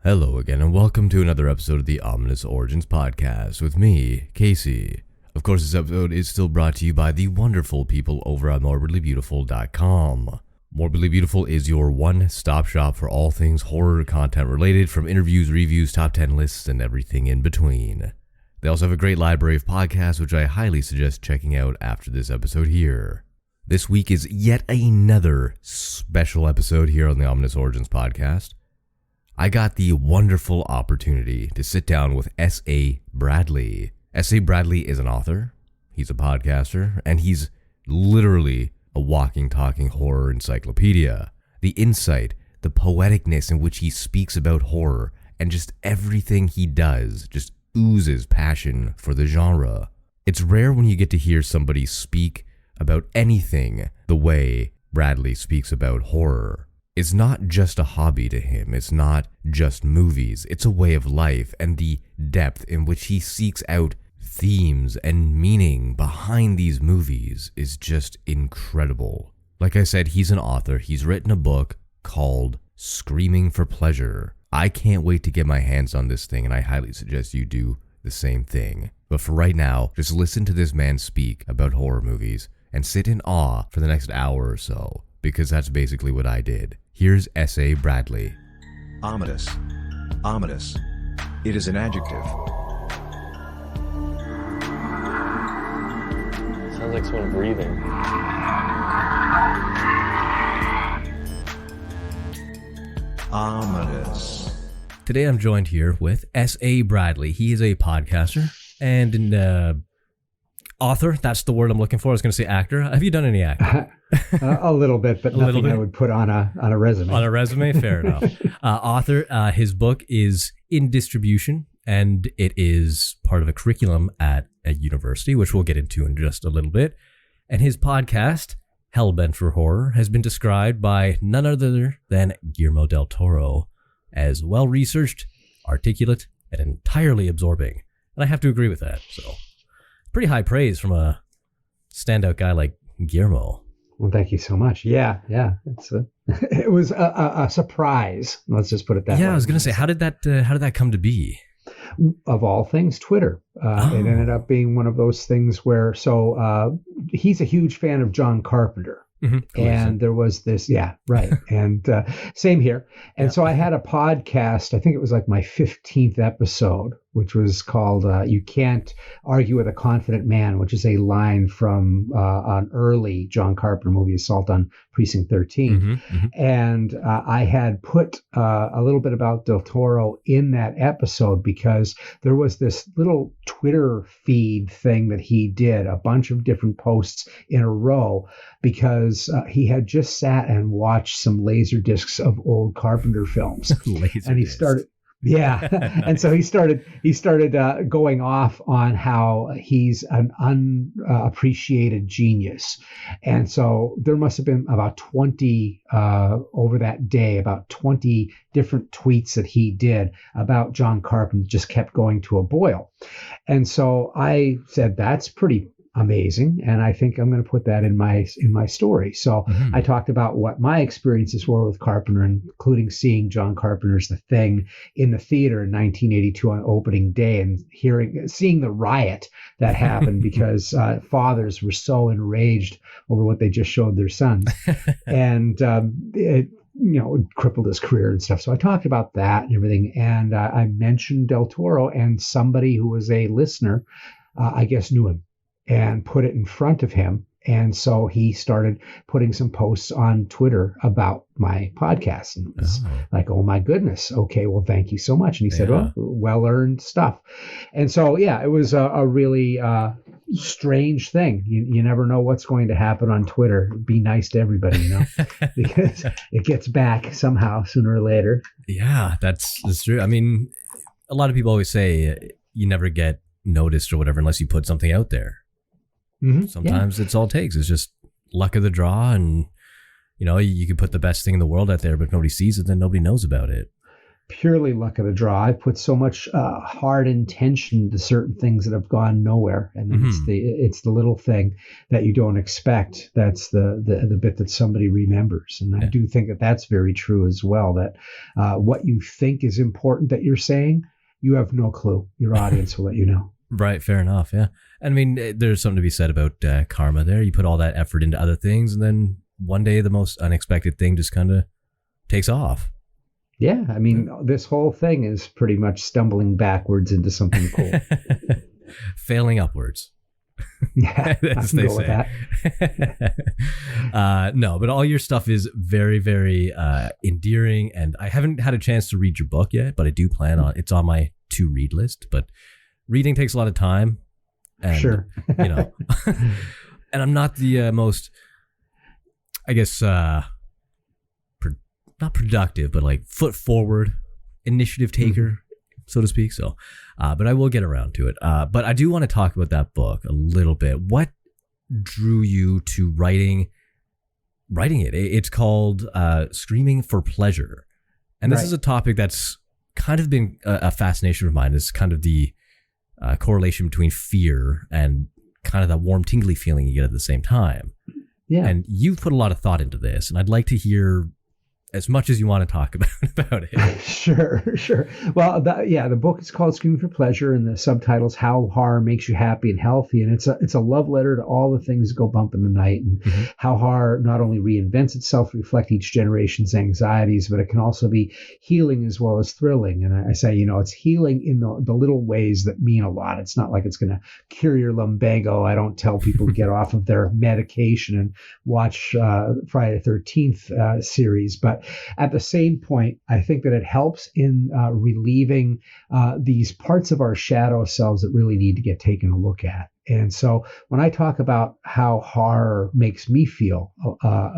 Hello again, and welcome to another episode of the Ominous Origins podcast with me, Casey. Of course, this episode is still brought to you by the wonderful people over at morbidlybeautiful.com. Morbidly Beautiful is your one-stop shop for all things horror content related, from interviews, reviews, top 10 lists, and everything in between. They also have a great library of podcasts, which I highly suggest checking out after this episode here. This week is yet another special episode here on the Ominous Origins podcast. I got the wonderful opportunity to sit down with S.A. Bradley. S.A. Bradley is an author, he's a podcaster, and he's literally a walking, talking horror encyclopedia. The insight, the poeticness in which he speaks about horror, and just everything he does just oozes passion for the genre. It's rare when you get to hear somebody speak about anything the way Bradley speaks about horror. It's not just a hobby to him, it's not just movies, it's a way of life, and the depth in which he seeks out themes and meaning behind these movies is just incredible. Like I said, he's an author. He's written a book called Screaming for Pleasure. I can't wait to get my hands on this thing, and I highly suggest you do the same thing. But for right now, just listen to this man speak about horror movies and sit in awe for the next hour or so, because that's basically what I did. Here's S.A. Bradley. Ominous. Ominous. It is an adjective. Sounds like someone breathing. Ominous. Today I'm joined here with S.A. Bradley. He is a podcaster and an author. That's the word I'm looking for. I was going to say actor. Have you done any acting? A little bit, but nothing I would put on a resume. On a resume? Fair enough. Author, his book is in distribution, and it is part of a curriculum at a university, which we'll get into in just a little bit. And his podcast, Hellbent For Horror, has been described by none other than Guillermo Del Toro as well-researched, articulate, and entirely absorbing. And I have to agree with that. So, pretty high praise from a standout guy like Guillermo. Well, thank you so much. Yeah. It was a surprise. Let's just put it that way. Yeah, I was going to say, how did that come to be? Of all things, Twitter. It ended up being one of those things where, he's a huge fan of John Carpenter. Mm-hmm. And there was this, right. And same here. And so I had a podcast, I think it was like my 15th episode, which was called You Can't Argue with a Confident Man, which is a line from an early John Carpenter movie, Assault on Precinct 13. Mm-hmm. And I had put a little bit about Del Toro in that episode because there was this little Twitter feed thing that he did, a bunch of different posts in a row, because he had just sat and watched some laser discs of old Carpenter films. And he started, and so he started going off on how he's an unappreciated genius. And so there must have been about 20 over that day, about 20 different tweets that he did about John Carpenter, just kept going to a boil. And so I said, that's pretty amazing, and I think I'm going to put that in my story. So I talked about what my experiences were with Carpenter, including seeing John Carpenter's The Thing in the theater in 1982 on opening day, and seeing the riot that happened because fathers were so enraged over what they just showed their sons, and it crippled his career and stuff. So I talked about that and everything, and I mentioned Del Toro, and somebody who was a listener, I guess, knew him and put it in front of him. And so he started putting some posts on Twitter about my podcast. And it was like, oh my goodness. Okay, well, thank you so much. And he said, well-earned stuff. And so, it was a really strange thing. You never know what's going to happen on Twitter. Be nice to everybody, because it gets back somehow sooner or later. Yeah, that's true. I mean, a lot of people always say you never get noticed or whatever unless you put something out there. Mm-hmm. Sometimes it's all it takes. It's just luck of the draw, and you could put the best thing in the world out there, but if nobody sees it, then nobody knows about it. purely luck of the draw. I've put so much hard intention to certain things that have gone nowhere, and then it's the little thing that you don't expect that's the bit that somebody remembers. And I do think that that's very true as well. That what you think is important that you're saying, you have no clue. Your audience will let you know. Right, fair enough. Yeah, I mean, there's something to be said about karma. There, you put all that effort into other things, and then one day the most unexpected thing just kind of takes off. Yeah, I mean, this whole thing is pretty much stumbling backwards into something cool. Failing upwards. Yeah, as they say. No, but all your stuff is very, very endearing, and I haven't had a chance to read your book yet, but I do plan on. It's on my to-read list, but reading takes a lot of time. And, sure. And I'm not the most, I guess, not productive, but like foot forward, initiative taker, so to speak. So, but I will get around to it. But I do want to talk about that book a little bit. What drew you to writing it? It's called Screaming for Pleasure. And this is a topic that's kind of been a fascination of mine. It's kind of the correlation between fear and kind of that warm, tingly feeling you get at the same time. Yeah. And you've put a lot of thought into this, and I'd like to hear as much as you want to talk about it. Sure. Well, the book is called Screaming for Pleasure, and the subtitle's How Horror Makes You Happy and Healthy. And it's a love letter to all the things that go bump in the night, and how horror not only reinvents itself to reflect each generation's anxieties, but it can also be healing as well as thrilling. And I say, it's healing in the little ways that mean a lot. It's not like it's going to cure your lumbago. I don't tell people to get off of their medication and watch Friday the 13th series, but at the same point, I think that it helps in relieving these parts of our shadow selves that really need to get taken a look at. And so when I talk about how horror makes me feel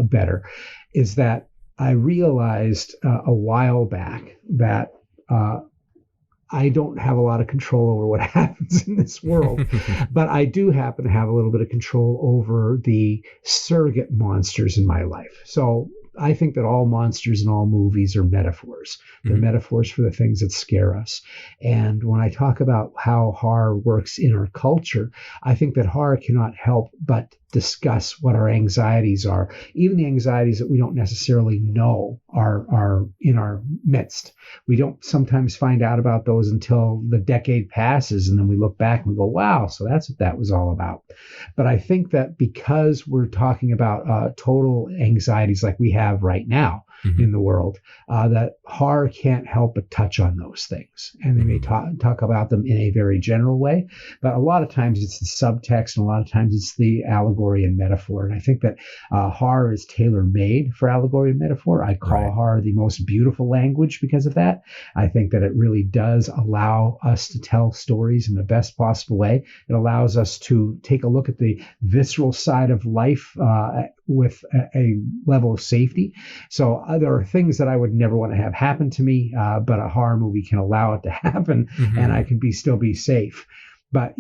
better, is that I realized a while back that I don't have a lot of control over what happens in this world, but I do happen to have a little bit of control over the surrogate monsters in my life. So I think that all monsters in all movies are metaphors. They're metaphors for the things that scare us. And when I talk about how horror works in our culture, I think that horror cannot help but discuss what our anxieties are, even the anxieties that we don't necessarily know are in our midst. We don't sometimes find out about those until the decade passes, and then we look back and we go, wow, so that's what that was all about. But I think that because we're talking about total anxieties like we have right now in the world, that horror can't help but touch on those things. And they may talk about them in a very general way, but a lot of times it's the subtext, and a lot of times it's the allegory and metaphor. And I think that horror is tailor-made for allegory and metaphor. I call horror the most beautiful language because of that. I think that it really does allow us to tell stories in the best possible way. It allows us to take a look at the visceral side of life with a level of safety. So there are things that I would never want to have happen to me, but a horror movie can allow it to happen, and I can still be safe. But,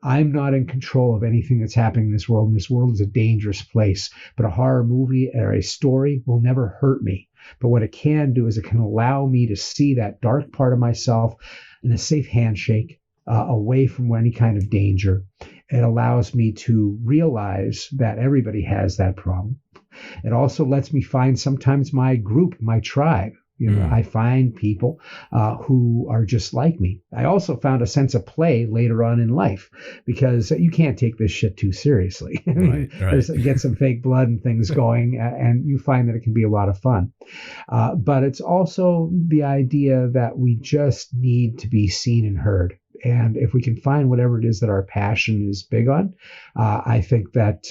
I'm not in control of anything that's happening in this world, and this world is a dangerous place. But a horror movie or a story will never hurt me. But what it can do is it can allow me to see that dark part of myself in a safe handshake, away from any kind of danger. It allows me to realize that everybody has that problem. It also lets me find sometimes my group, my tribe. I find people who are just like me. I also found a sense of play later on in life, because you can't take this shit too seriously. Get some fake blood and things going, and you find that it can be a lot of fun. But it's also the idea that we just need to be seen and heard. And if we can find whatever it is that our passion is big on, I think that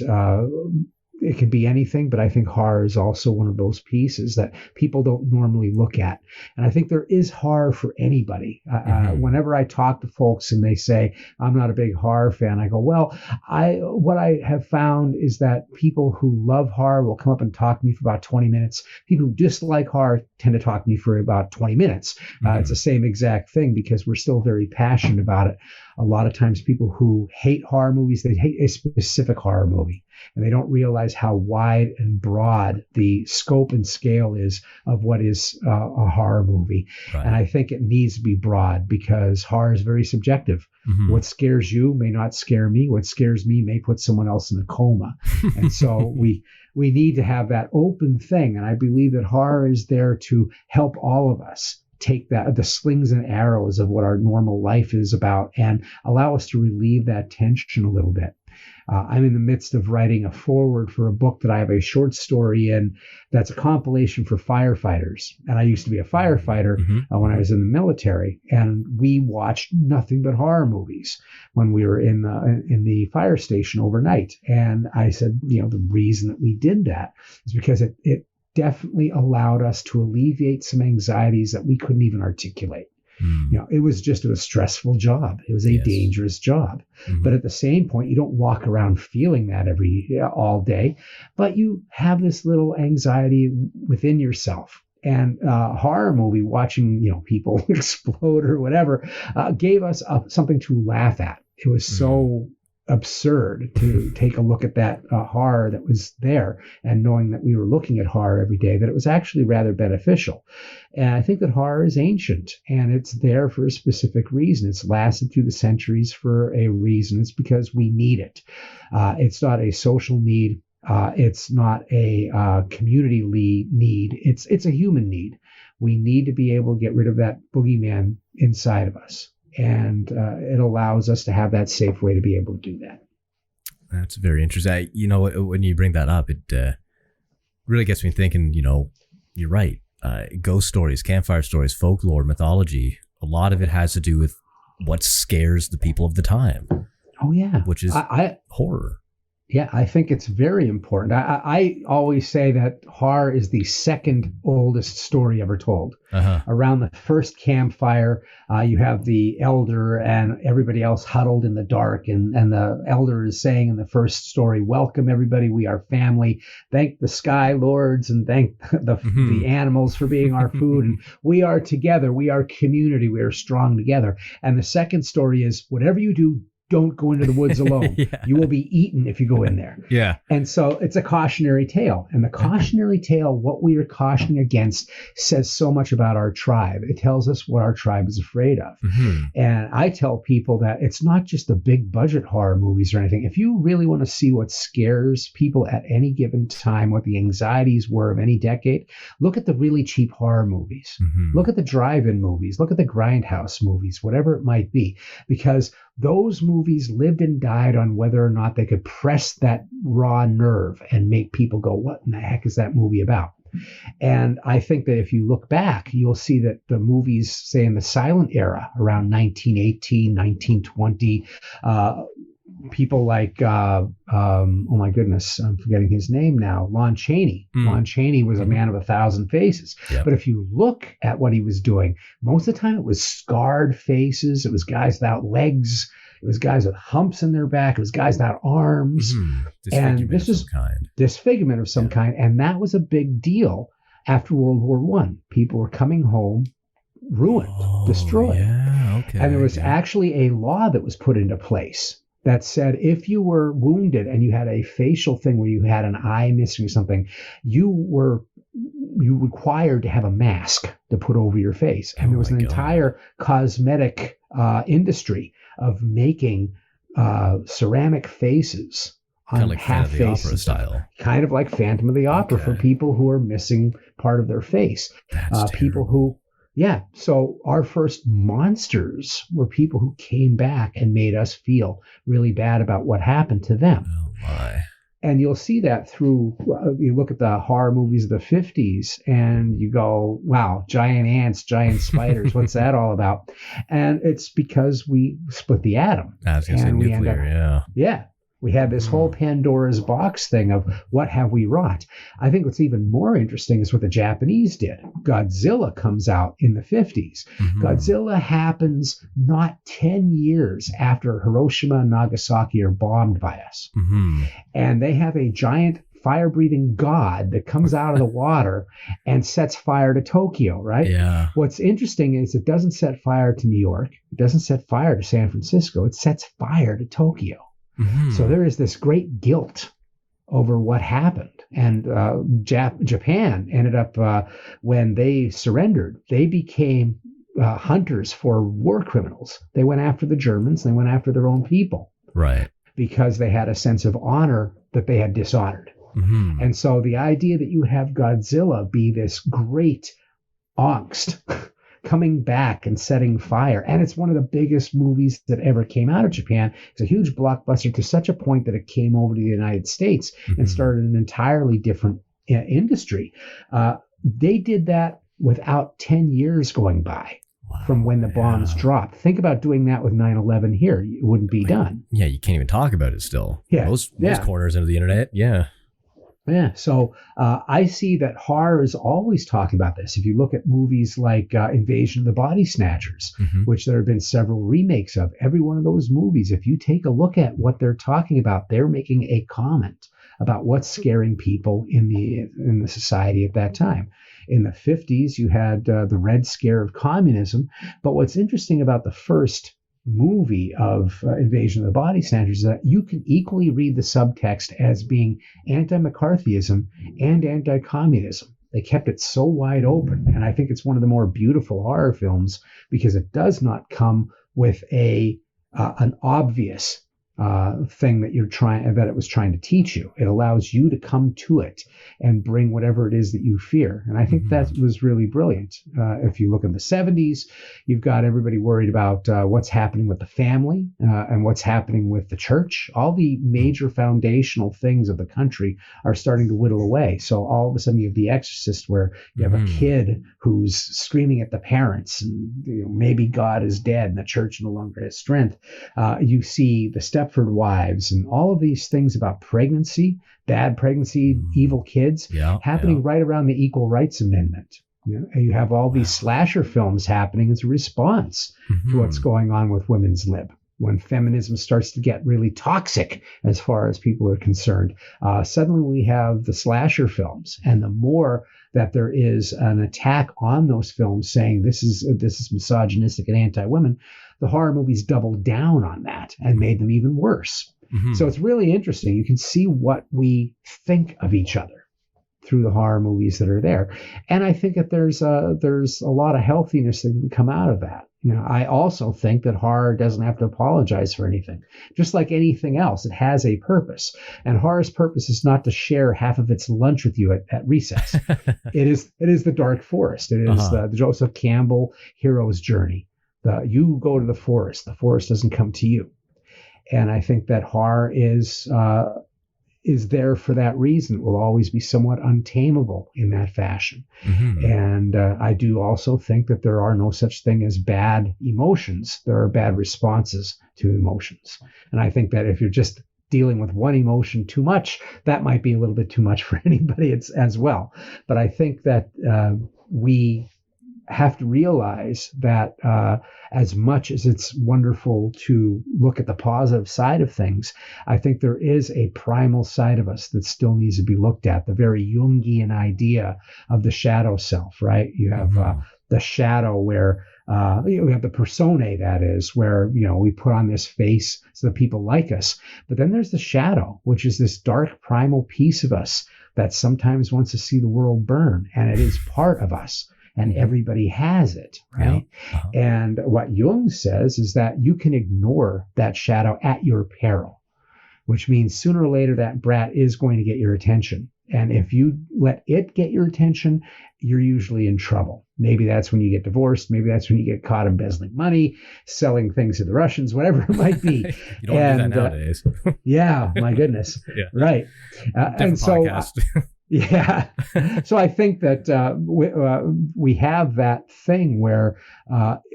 it can be anything, but I think horror is also one of those pieces that people don't normally look at. And I think there is horror for anybody. Whenever I talk to folks and they say, I'm not a big horror fan, I go, well, what I have found is that people who love horror will come up and talk to me for about 20 minutes. People who dislike horror tend to talk to me for about 20 minutes. It's the same exact thing, because we're still very passionate about it. A lot of times people who hate horror movies, they hate a specific horror movie. and they don't realize how wide and broad the scope and scale is of what is a horror movie. Right. And I think it needs to be broad because horror is very subjective. Mm-hmm. What scares you may not scare me. What scares me may put someone else in a coma. And so we need to have that open thing. And I believe that horror is there to help all of us take the slings and arrows of what our normal life is about and allow us to relieve that tension a little bit. I'm in the midst of writing a foreword for a book that I have a short story in that's a compilation for firefighters. And I used to be a firefighter when I was in the military, and we watched nothing but horror movies when we were in the fire station overnight. And I said, the reason that we did that is because it definitely allowed us to alleviate some anxieties that we couldn't even articulate. It was a stressful job. It was a dangerous job. But at the same point, you don't walk around feeling that all day, but you have this little anxiety within yourself. And horror movie, watching people explode or whatever, gave us something to laugh at. It was so absurd to take a look at that horror that was there, and knowing that we were looking at horror every day, that it was actually rather beneficial. And I think that horror is ancient, and it's there for a specific reason. It's lasted through the centuries for a reason. It's because we need it. It's not a social need. It's not a community need. It's a human need. We need to be able to get rid of that boogeyman inside of us. And it allows us to have that safe way to be able to do that. That's very interesting. When you bring that up, it really gets me thinking, you're right. Ghost stories, campfire stories, folklore, mythology, a lot of it has to do with what scares the people of the time. Oh, yeah. Which is horror. Yeah, I think it's very important. I always say that horror is the second oldest story ever told. Around the first campfire, you have the elder and everybody else huddled in the dark. And the elder is saying in the first story, "Welcome, everybody. We are family. Thank the sky lords and thank the animals for being our food. And we are together. We are community. We are strong together." And the second story is, whatever you do, don't go into the woods alone. You will be eaten if you go in there. Yeah. And so it's a cautionary tale. And the cautionary tale, what we are cautioning against, says so much about our tribe. It tells us what our tribe is afraid of. And I tell people that it's not just the big budget horror movies or anything. If you really want to see what scares people at any given time, what the anxieties were of any decade, look at the really cheap horror movies. Look at the drive-in movies. Look at the grindhouse movies, whatever it might be. Because those movies lived and died on whether or not they could press that raw nerve and make people go, "What in the heck is that movie about?" And I think that if you look back, you'll see that the movies, say in the silent era, around 1918, 1920, people like, oh my goodness, I'm forgetting his name now, Lon Chaney. Lon Chaney was a man of 1,000 faces. But if you look at what he was doing, most of the time it was scarred faces. It was guys without legs. It was guys with humps in their back. It was guys without arms. And this is disfigurement of some kind. And that was a big deal after World War I. People were coming home ruined, destroyed. And there was actually a law that was put into place that said if you were wounded and you had a facial thing where you had an eye missing or something, you were required to have a mask to put over your face. And there was an entire cosmetic industry of making ceramic faces on kind of like half Phantom of the Opera faces, style. Kind of like Phantom of the Opera for people who are missing part of their face. People who so our first monsters were people who came back and made us feel really bad about what happened to them. Oh my. And you'll see that through, you look at the horror movies of the 50s and you go, wow, giant ants, giant spiders, what's that all about? And it's because we split the atom. I was going to say nuclear, Yeah. We had this whole Pandora's box thing of what have we wrought. I think what's even more interesting is what the Japanese did. Godzilla comes out in the 50s. Godzilla happens not 10 years after Hiroshima and Nagasaki are bombed by us. And they have a giant fire-breathing god that comes out of the water and sets fire to Tokyo, right? Yeah. What's interesting is it doesn't set fire to New York. It doesn't set fire to San Francisco. It sets fire to Tokyo. So there is this great guilt over what happened. And Japan ended up, when they surrendered, they became hunters for war criminals. They went after the Germans, they went after their own people. Right. Because they had a sense of honor that they had dishonored. Mm-hmm. And so the idea that you have Godzilla be this great angst coming back and setting fire, and it's one of the biggest movies that ever came out of Japan. It's a huge blockbuster to such a point that it came over to the United States and started an entirely different industry. They did that without 10 years going by. Wow, from when the bombs dropped. Think about doing that with 9/11 here. It wouldn't be done. Yeah, you can't even talk about it still. Yeah. Most corners of the internet, yeah. Yeah, so I see that horror is always talking about this. If you look at movies like Invasion of the Body Snatchers, which there have been several remakes of, every one of those movies, if you take a look at what they're talking about, they're making a comment about what's scaring people in the society at that time. In the 50s, you had the Red Scare of communism. But what's interesting about the first movie of Invasion of the Body Snatchers is that you can equally read the subtext as being anti-McCarthyism and anti-communism. They kept it so wide open. And I think it's one of the more beautiful horror films because it does not come with an obvious thing that it was trying to teach you. It allows you to come to it and bring whatever it is that you fear. And I think that was really brilliant. If you look in the 70s, you've got everybody worried about what's happening with the family and what's happening with the church. All the major foundational things of the country are starting to whittle away. So all of a sudden you have The Exorcist, where you have a kid who's screaming at the parents, and maybe God is dead and the church no longer has strength. You see the Stepford Wives and all of these things about pregnancy, bad pregnancy, evil kids happening right around the Equal Rights Amendment. You have all these slasher films happening as a response to what's going on with women's lib. When feminism starts to get really toxic as far as people are concerned, suddenly we have the slasher films. And the more that there is an attack on those films saying this is misogynistic and anti-women, the horror movies doubled down on that and made them even worse. So it's really interesting. You can see what we think of each other through the horror movies that are there. And I think that there's a lot of healthiness that can come out of that. I also think that horror doesn't have to apologize for anything. Just like anything else, it has a purpose. And horror's purpose is not to share half of its lunch with you at recess. It is the dark forest. It is the Joseph Campbell hero's journey. You go to the forest doesn't come to you. And I think that horror is there for that reason. It will always be somewhat untamable in that fashion. And I do also think that there are no such thing as bad emotions. There are bad responses to emotions. And I think that if you're just dealing with one emotion too much, that might be a little bit too much for anybody as well. But I think that we have to realize that as much as it's wonderful to look at the positive side of things, I think there is a primal side of us that still needs to be looked at, the very Jungian idea of the shadow self, right? You have the shadow where you have the personae, that is, where we put on this face so that people like us. But then there's the shadow, which is this dark primal piece of us that sometimes wants to see the world burn, and it is part of us. And everybody has it, right? And what Jung says is that you can ignore that shadow at your peril, which means sooner or later that brat is going to get your attention. And if you let it get your attention, you're usually in trouble. Maybe that's when you get divorced. Maybe that's when you get caught embezzling money, selling things to the Russians, whatever it might be. You don't do that nowadays. Yeah, my goodness. Right. And so... Yeah. So I think that we have that thing where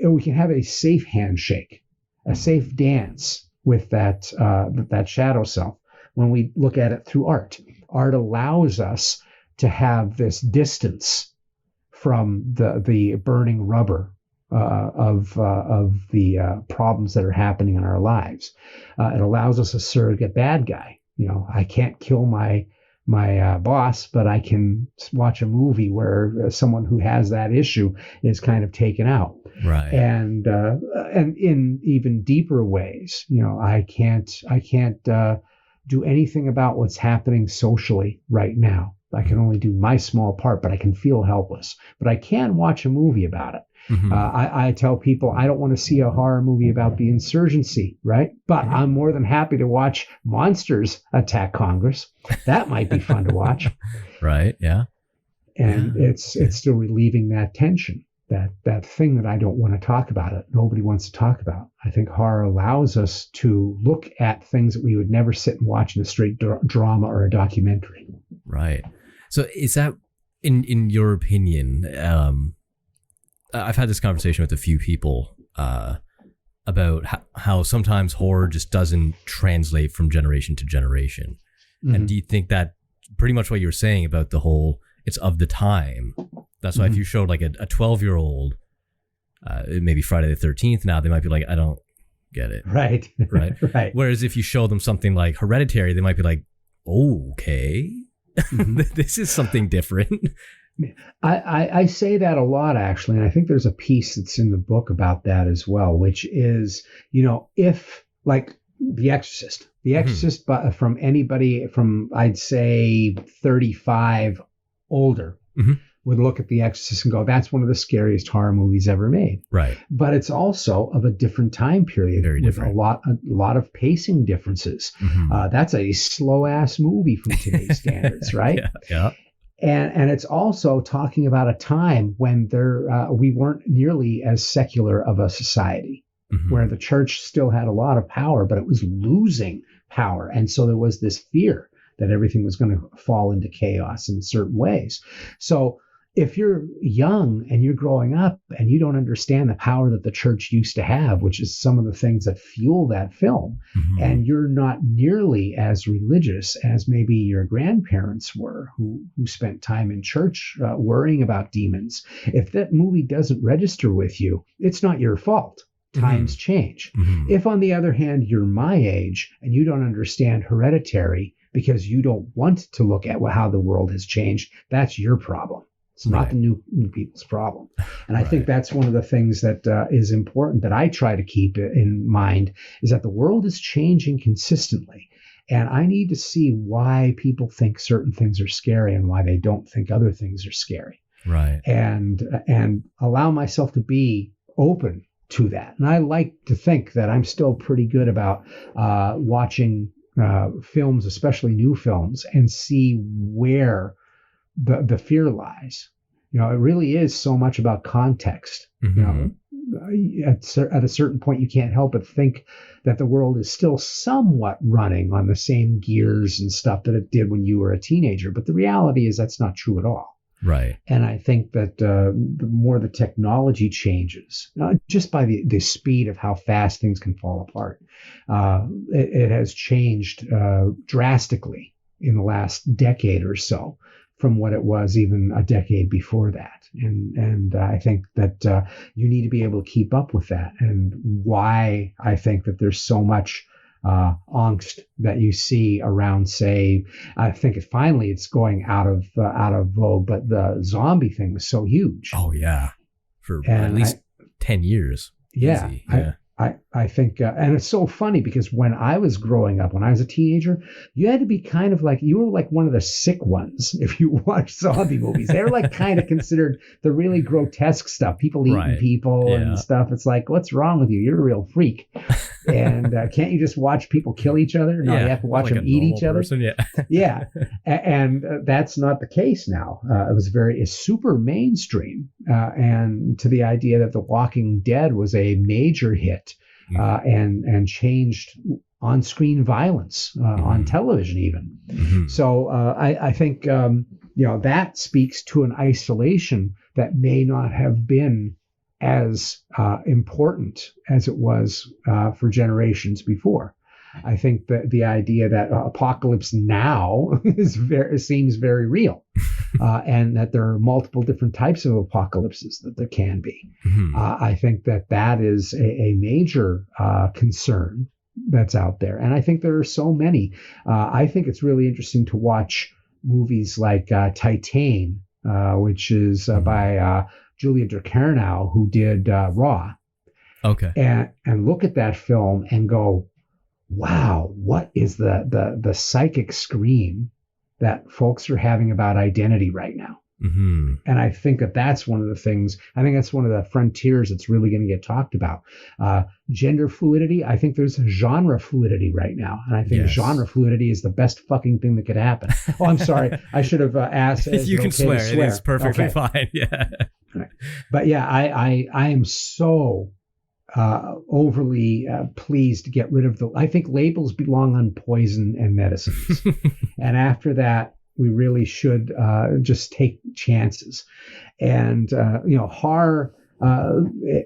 we can have a safe handshake, a safe dance with that shadow self when we look at it through art. Art allows us to have this distance from the burning rubber of the problems that are happening in our lives. It allows us a surrogate bad guy. I can't kill my boss, but I can watch a movie where someone who has that issue is kind of taken out. Right. And in even deeper ways, I can't do anything about what's happening socially right now. I can only do my small part, but I can feel helpless. But I can watch a movie about it. Mm-hmm. I tell people I don't want to see a horror movie about the insurgency, right? But I'm more than happy to watch monsters attack Congress. That might be fun to watch. Right, yeah. And it's still relieving that tension, that thing that I don't want to talk about, it nobody wants to talk about. I think horror allows us to look at things that we would never sit and watch in a straight drama or a documentary. Right. So is that, in your opinion, I've had this conversation with a few people about how sometimes horror just doesn't translate from generation to generation. Mm-hmm. And do you think that pretty much what you're saying about the whole, it's of the time? That's why if you showed like a 12-year-old, maybe Friday the 13th now, they might be like, I don't get it. Right. Right. Right. Whereas if you show them something like Hereditary, they might be like, okay, this is something different. I say that a lot, actually, and I think there's a piece that's in the book about that as well, which is, if like The Exorcist, but from anybody from, I'd say 35 older would look at The Exorcist and go, that's one of the scariest horror movies ever made. Right. But it's also of a different time period. Very different. A lot of pacing differences. That's a slow ass movie from today's standards, right? Yeah. And it's also talking about a time when we weren't nearly as secular of a society, where the church still had a lot of power, but it was losing power. And so there was this fear that everything was going to fall into chaos in certain ways. So if you're young and you're growing up and you don't understand the power that the church used to have, which is some of the things that fuel that film, and you're not nearly as religious as maybe your grandparents were, who spent time in church worrying about demons, if that movie doesn't register with you, it's not your fault. Times change. If, on the other hand, you're my age and you don't understand Hereditary because you don't want to look at how the world has changed, that's your problem. It's not the new people's problem. And I think that's one of the things that is important that I try to keep in mind, is that the world is changing consistently. And I need to see why people think certain things are scary and why they don't think other things are scary. Right. And allow myself to be open to that. And I like to think that I'm still pretty good about watching films, especially new films, and see where the fear lies. It really is so much about context. At a certain point, you can't help but think that the world is still somewhat running on the same gears and stuff that it did when you were a teenager. But the reality is that's not true at all. Right. And I think that the more the technology changes, just by the speed of how fast things can fall apart, it has changed drastically in the last decade or so from what it was even a decade before that. And I think that you need to be able to keep up with that, and why I think that there's so much angst that you see around, say, I think it's going out of vogue, but the zombie thing was so huge. Oh yeah, for at least 10 years. Yeah, easy. Yeah. I think, and it's so funny because when I was growing up, when I was a teenager, you had to be kind of like, you were like one of the sick ones if you watched zombie movies. They're like kind of considered the really grotesque stuff, people eating people and stuff. It's like, what's wrong with you? You're a real freak. And can't you just watch people kill each other? No, you have to watch them eat each other. Yeah. And that's not the case now. It's super mainstream. And to the idea that The Walking Dead was a major hit and changed on-screen violence on television even. So I think, that speaks to an isolation that may not have been as important as it was for generations before. I think that the idea that apocalypse now seems very real, and that there are multiple different types of apocalypses that there can be. I think that is a major concern that's out there, and I think there are so many. I think it's really interesting to watch movies like Titan, which is by Julia Ducournau, who did Raw. Okay. And look at that film and go, wow, what is the psychic scream that folks are having about identity right now? Mm-hmm. And I think that's one of the things, I think that's one of the frontiers that's really going to get talked about. Gender fluidity, I think there's genre fluidity right now. And I think genre fluidity is the best fucking thing that could happen. Oh, I'm sorry. I should have asked. You can swear. It is perfectly fine. Yeah. Right. But yeah, I am so overly pleased to get rid of I think labels belong on poison and medicines. And after that, we really should just take chances. And horror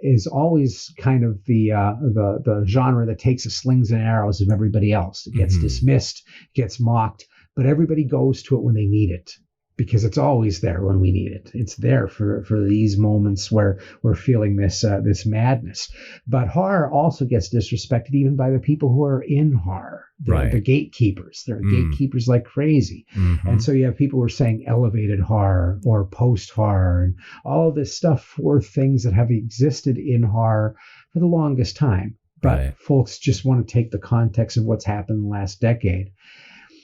is always kind of the genre that takes the slings and arrows of everybody else. It gets dismissed, gets mocked, but everybody goes to it when they need it, because it's always there when we need it. It's there for these moments where we're feeling this madness. But horror also gets disrespected even by the people who are in horror. The gatekeepers. There are gatekeepers like crazy. Mm-hmm. And so you have people who are saying elevated horror or post-horror and all of this stuff for things that have existed in horror for the longest time. But folks just want to take the context of what's happened in the last decade.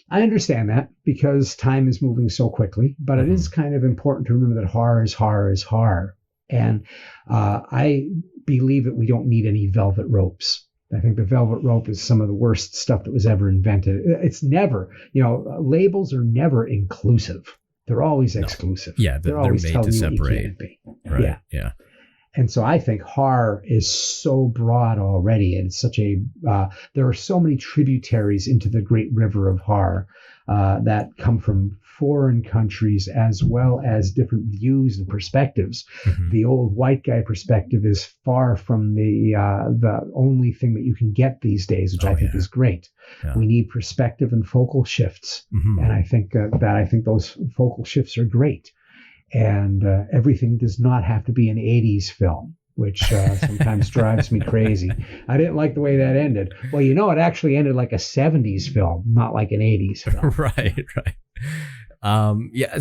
I understand that because time is moving so quickly, but it is kind of important to remember that horror is horror is horror. And I believe that we don't need any velvet ropes. I think the velvet rope is some of the worst stuff that was ever invented. It's never, labels are never inclusive. They're always exclusive. Yeah, they're always made to separate. Right. Yeah. And so I think horror is so broad already, and it's such there are so many tributaries into the great river of horror that come from foreign countries as well as different views and perspectives. Mm-hmm. The old white guy perspective is far from the only thing that you can get these days, which I think is great. Yeah. We need perspective and focal shifts, and I think those focal shifts are great. And everything does not have to be an 80s film, which sometimes drives me crazy. I didn't like the way that ended. Well, it actually ended like a 70s film, not like an 80s film. Right.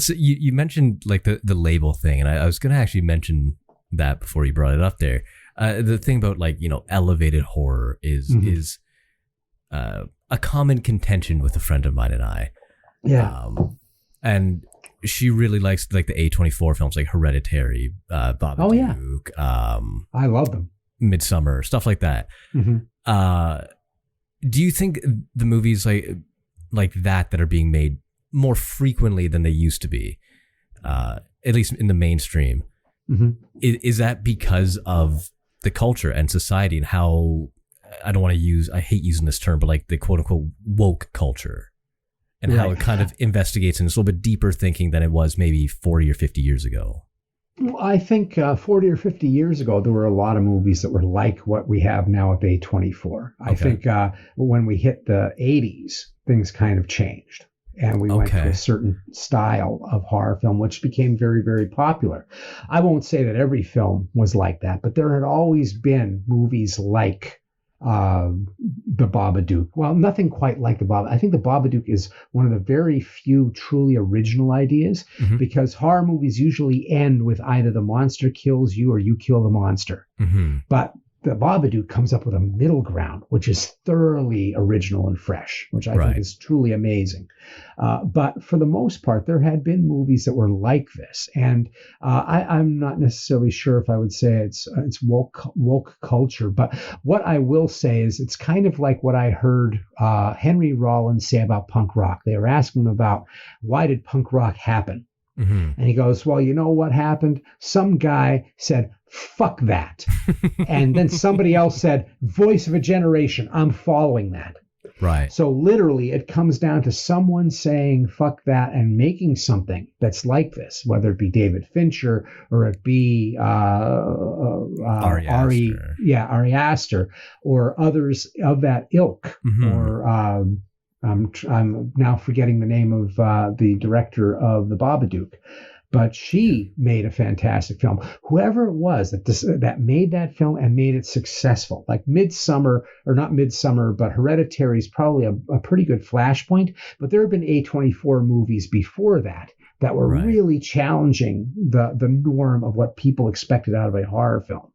So you mentioned like the label thing, and I was going to actually mention that before you brought it up there. The thing about elevated horror is a common contention with a friend of mine and I. Yeah. And she really likes like the A24 films like Hereditary, Babadook. I love them. Midsummer, stuff like that. Mm-hmm. Do you think the movies like that are being made more frequently than they used to be, at least in the mainstream, is that because of the culture and society and how, I hate using this term, but like the quote unquote woke culture? And how it kind of investigates and it's a little bit deeper thinking than it was maybe 40 or 50 years ago. Well, I think 40 or 50 years ago, there were a lot of movies that were like what we have now with A24. I think when we hit the 80s, things kind of changed. And we went to a certain style of horror film, which became very, very popular. I won't say that every film was like that, but there had always been movies like the Babadook. Well, nothing quite like the Babadook. I think the Babadook is one of the very few truly original ideas, because horror movies usually end with either the monster kills you or you kill the monster. But the Babadook comes up with a middle ground, which is thoroughly original and fresh, which I think is truly amazing. But for the most part, there had been movies that were like this. And I'm not necessarily sure if I would say it's woke culture. But what I will say is it's kind of like what I heard Henry Rollins say about punk rock. They were asking him about why did punk rock happen? And he goes, well, you know what happened? Some guy said, fuck that. And then somebody else said, voice of a generation. I'm following that. Right. So literally it comes down to someone saying, fuck that, and making something that's like this, whether it be David Fincher or it be Ari Aster or others of that ilk, or I'm now forgetting the name of the director of the Babadook, but she made a fantastic film. Whoever it was that made that film and made it successful, like Midsummer, or not Midsummer, but Hereditary is probably a pretty good flashpoint. But there have been A24 movies before that were really challenging the norm of what people expected out of a horror film.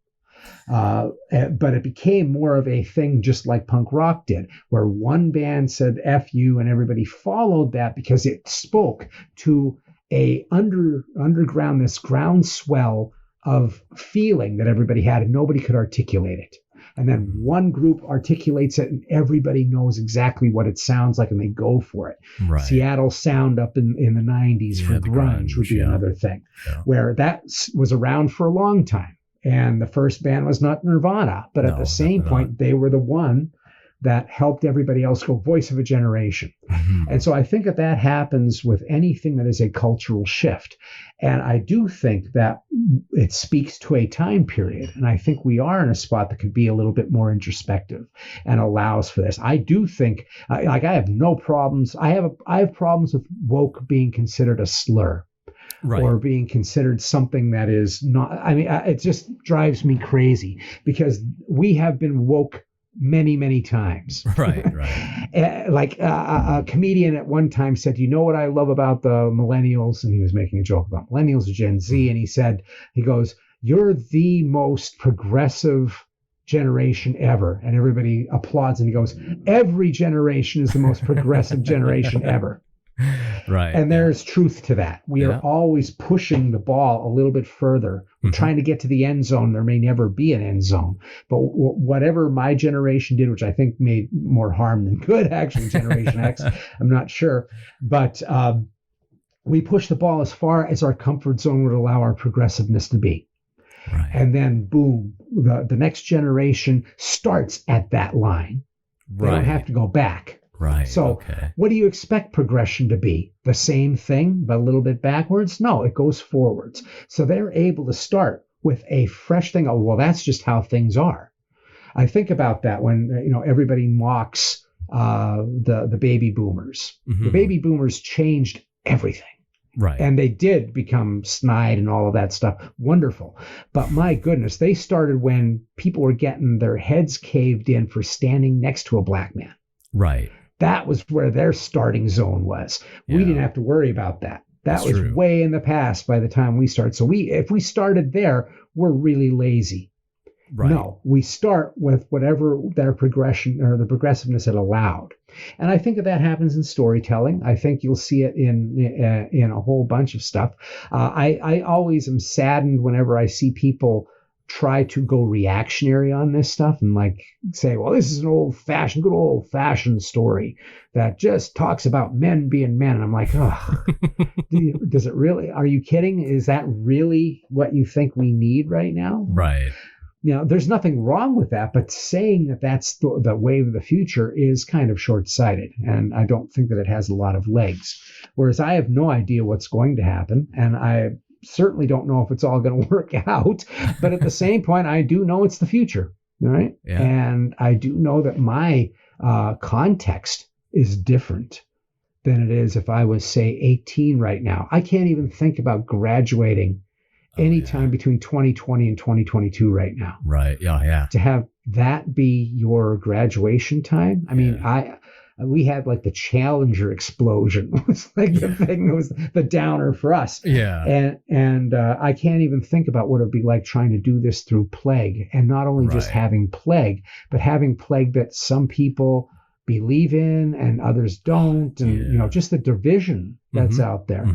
But it became more of a thing just like punk rock did, where one band said F you and everybody followed that because it spoke to a underground, this groundswell of feeling that everybody had and nobody could articulate it. And then one group articulates it and everybody knows exactly what it sounds like and they go for it. Right. Seattle sound up in the 90s for grunge would be another thing, where that was around for a long time. And the first band was not Nirvana, but at the same point, they were the one that helped everybody else go, voice of a generation. And so I think that happens with anything that is a cultural shift. And I do think that it speaks to a time period. And I think we are in a spot that could be a little bit more introspective and allows for this. I do think, I have no problems. I have problems with woke being considered a slur. Right. Or being considered something that is not, it just drives me crazy because we have been woke many, many times. Right. Like a comedian at one time said, you know what I love about the millennials? And he was making a joke about millennials or Gen Z. And he goes, you're the most progressive generation ever. And everybody applauds. And he goes, every generation is the most progressive generation ever. Right. And there's truth to that. We are always pushing the ball a little bit further. We're trying to get to the end zone. There may never be an end zone. But whatever my generation did, which I think made more harm than good, actually, Generation X, I'm not sure. But we push the ball as far as our comfort zone would allow our progressiveness to be. Right. And then, boom, the next generation starts at that line. They don't have to go back. Right. So what do you expect progression to be? The same thing, but a little bit backwards? No, it goes forwards. So they're able to start with a fresh thing. Oh, well, that's just how things are. I think about that when, everybody mocks the baby boomers. The baby boomers changed everything. Right. And they did become snide and all of that stuff. Wonderful. But my goodness, they started when people were getting their heads caved in for standing next to a black man. Right. That was where their starting zone was. Yeah. We didn't have to worry about that. That was true. Way in the past by the time we started. So if we started there, we're really lazy. Right. No, we start with whatever their progression or the progressiveness it allowed. And I think that happens in storytelling. I think you'll see it in a whole bunch of stuff. I always am saddened whenever I see people try to go reactionary on this stuff and say, well, this is good old fashioned story that just talks about men being men. And I'm like, oh, does it really? Are you kidding? Is that really what you think we need right now? Right. There's nothing wrong with that, but saying that that's the wave of the future is kind of short-sighted. And I don't think that it has a lot of legs. Whereas I have no idea what's going to happen. And I certainly don't know if it's all going to work out, but at the same point, I do know it's the future, right? Yeah. And I do know that my context is different than it is if I was, say, 18 right now. I can't even think about graduating anytime between 2020 and 2022 right now. Right. Yeah. To have that be your graduation time. I mean, we had the Challenger explosion. It was the thing that was the downer for us. Yeah. And I can't even think about what it would be like trying to do this through plague, and not only just having plague, but having plague that some people believe in and others don't, and just the division that's out there.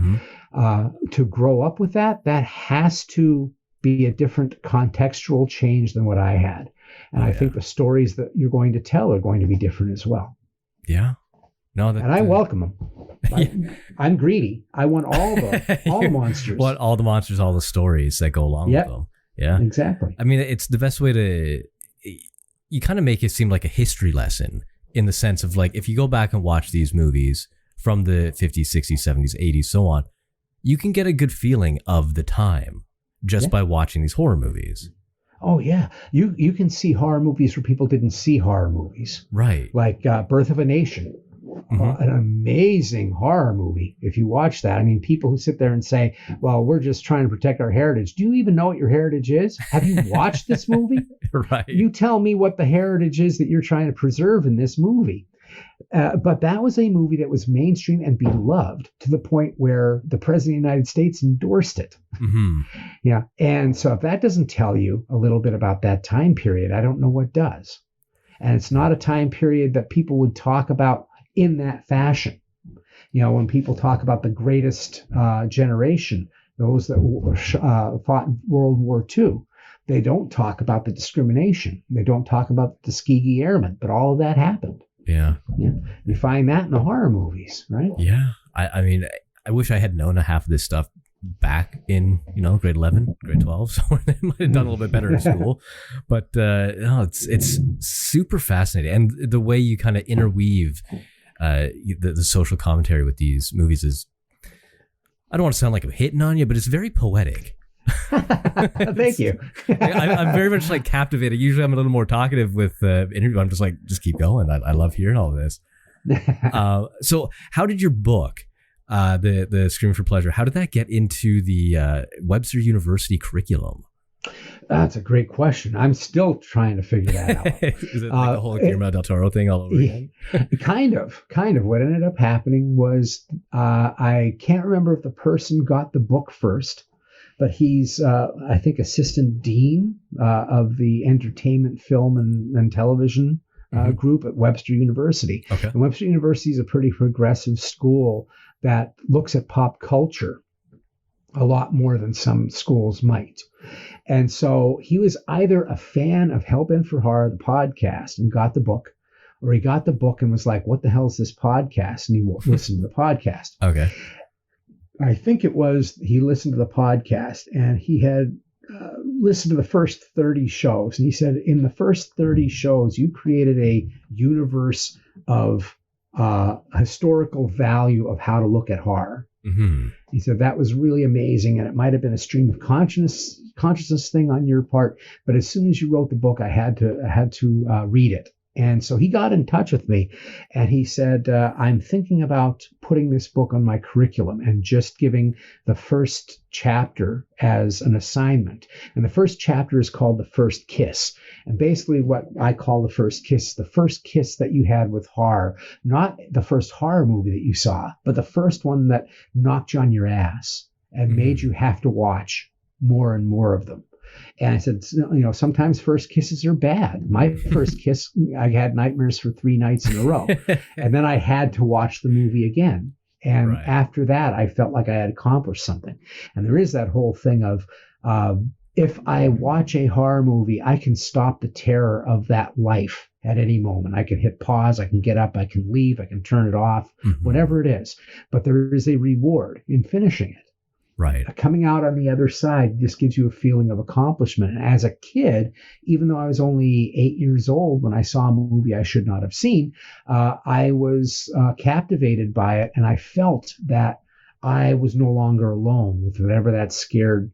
To grow up with that has to be a different contextual change than what I had. And I think the stories that you're going to tell are going to be different as well. Yeah. No, and I welcome them. I'm greedy. I want all the monsters. Want all the monsters, all the stories that go along with them. Yeah. Exactly. I mean, it's the best way to, you kind of make it seem like a history lesson, in the sense of if you go back and watch these movies from the 50s, 60s, 70s, 80s, so on, you can get a good feeling of the time just by watching these horror movies. Oh, yeah. You can see horror movies where people didn't see horror movies. Right. Like Birth of a Nation. An amazing horror movie. If you watch that, people who sit there and say, well, we're just trying to protect our heritage. Do you even know what your heritage is? Have you watched this movie? Right. You tell me what the heritage is that you're trying to preserve in this movie. But that was a movie that was mainstream and beloved to the point where the President of the United States endorsed it. Mm-hmm. Yeah. And so if that doesn't tell you a little bit about that time period, I don't know what does. And it's not a time period that people would talk about in that fashion. When people talk about the greatest generation, those that fought in World War II, they don't talk about the discrimination. They don't talk about the Tuskegee Airmen, but all of that happened. Yeah. You find that in the horror movies, right? Yeah. I mean, I wish I had known half of this stuff back in, grade 11, grade 12. So I might have done a little bit better in school. But no, it's super fascinating. And the way you kind of interweave the social commentary with these movies is, I don't want to sound like I'm hitting on you, but it's very poetic. Thank you. I'm very much like captivated. Usually I'm a little more talkative with interview. I'm just like, just keep going. I love hearing all this. So how did your book, the Screaming for Pleasure, how did that get into the Webster University curriculum? That's a great question. I'm still trying to figure that out. Is it like the whole Guillermo Del Toro thing all over again? Kind of. What ended up happening was I can't remember if the person got the book first, but he's, I think, assistant dean of the entertainment, film, and television group at Webster University. Okay. And Webster University is a pretty progressive school that looks at pop culture a lot more than some schools might. And so he was either a fan of Hellbent For Horror, the podcast, and got the book, or he got the book and was like, what the hell is this podcast? And he listened to the podcast. Okay. I think it was he listened to the podcast and he had listened to the first 30 shows. And he said, in the first 30 shows, you created a universe of historical value of how to look at horror. Mm-hmm. He said that was really amazing, and it might have been a stream of consciousness thing on your part. But as soon as you wrote the book, I had to read it. And so he got in touch with me and he said, I'm thinking about putting this book on my curriculum and just giving the first chapter as an assignment. And the first chapter is called The First Kiss. And basically what I call the first kiss that you had with horror, not the first horror movie that you saw, but the first one that knocked you on your ass and made you have to watch more and more of them. And I said, sometimes first kisses are bad. My first kiss, I had nightmares for 3 nights in a row. And then I had to watch the movie again. And after that, I felt like I had accomplished something. And there is that whole thing of, if I watch a horror movie, I can stop the terror of that life at any moment. I can hit pause, I can get up, I can leave, I can turn it off, whatever it is. But there is a reward in finishing it. Right. Coming out on the other side just gives you a feeling of accomplishment. And as a kid, even though I was only 8 years old when I saw a movie I should not have seen, I was captivated by it. And I felt that I was no longer alone with whatever that scared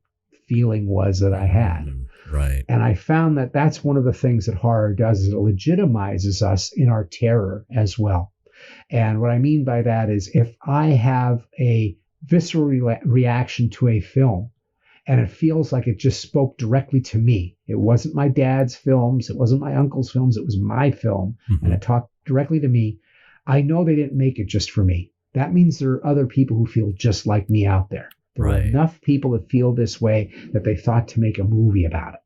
feeling was that I had. Right. And I found that that's one of the things that horror does, is it legitimizes us in our terror as well. And what I mean by that is if I have a visceral reaction to a film and it feels like it just spoke directly to me. It wasn't my dad's films. It wasn't my uncle's films. It was my film. And it talked directly to me. I know they didn't make it just for me. That means there are other people who feel just like me out there. There are enough people that feel this way that they thought to make a movie about it.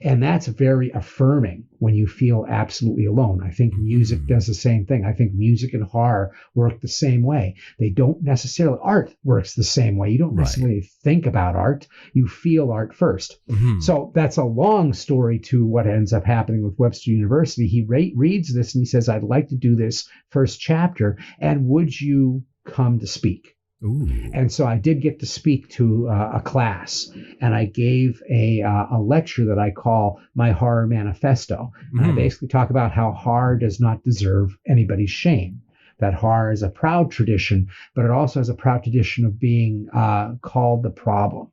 And that's very affirming when you feel absolutely alone. I think music does the same thing. I think music and horror work the same way. They don't necessarily, art works the same way. You don't necessarily think about art. You feel art first. So that's a long story to what ends up happening with Webster University. He reads this and he says, I'd like to do this first chapter. And would you come to speak? Ooh. And so I did get to speak to a class, and I gave a lecture that I call my horror manifesto. And I basically talk about how horror does not deserve anybody's shame, that horror is a proud tradition, but it also has a proud tradition of being called the problem.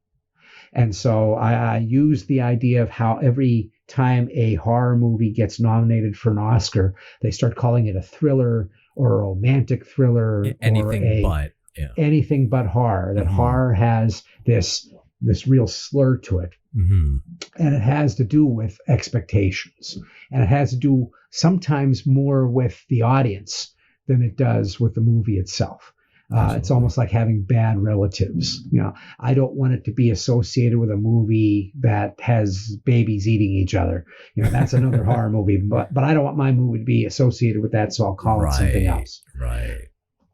And so I use the idea of how every time a horror movie gets nominated for an Oscar, they start calling it a thriller or a romantic thriller. Anything but horror, that horror has this this real slur to it. Mm-hmm. And it has to do with expectations. And it has to do sometimes more with the audience than it does with the movie itself. It's almost like having bad relatives. I don't want it to be associated with a movie that has babies eating each other. That's another horror movie, but I don't want my movie to be associated with that, so I'll call it something else. Right.